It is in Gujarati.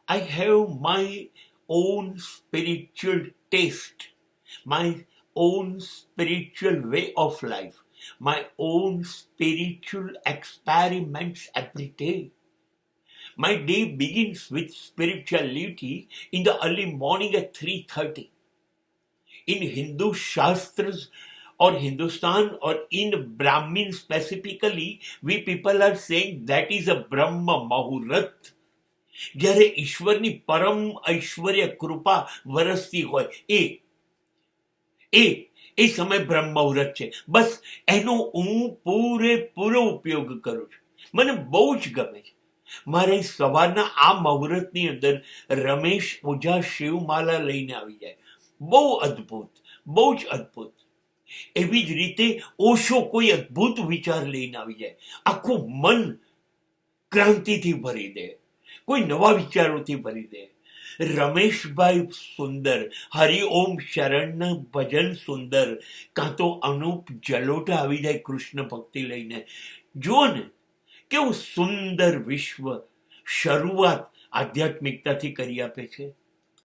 I have my own spiritual taste, my own spiritual way of life, my own spiritual experiments every day. My day begins with spirituality in the early morning at 3:30. In Hindu Shastras or Hindustan or in Brahmin specifically, we people are saying that is a Brahma Muhurat. જ્યારે ઈશ્વરની પરમ ઐશ્વર્ય કૃપા વરસતી હોય એ એ સમય બ્રહ્મ મુહૂર્ત છે. બસ એનો હું પૂરેપૂરો ઉપયોગ કરું છું. મને બહુ જ ગમે છે. મારે સવારના આ મુહૂર્તની અંદર રમેશ ઓઝા શિવમાલા લઈને આવી જાય. બહુ અદ્ભુત, બહુ જ અદ્ભુત. એવી જ રીતે ઓશો કોઈ અદ્ભુત વિચાર લઈને આવી જાય, આખું મન ક્રાંતિથી ભરી દે, કોઈ નવા વિચારોથી ભરી દે. રમેશભાઈ સુંદર, હરિઓમ શરણના ભજન સુંદર, કાં તો અનુપ જલોટા આવી જાય કૃષ્ણ ભક્તિ લઈને. જુઓ ને કેવું સુંદર વિશ્વ શરૂઆત આધ્યાત્મિકતાથી કરી આપે છે.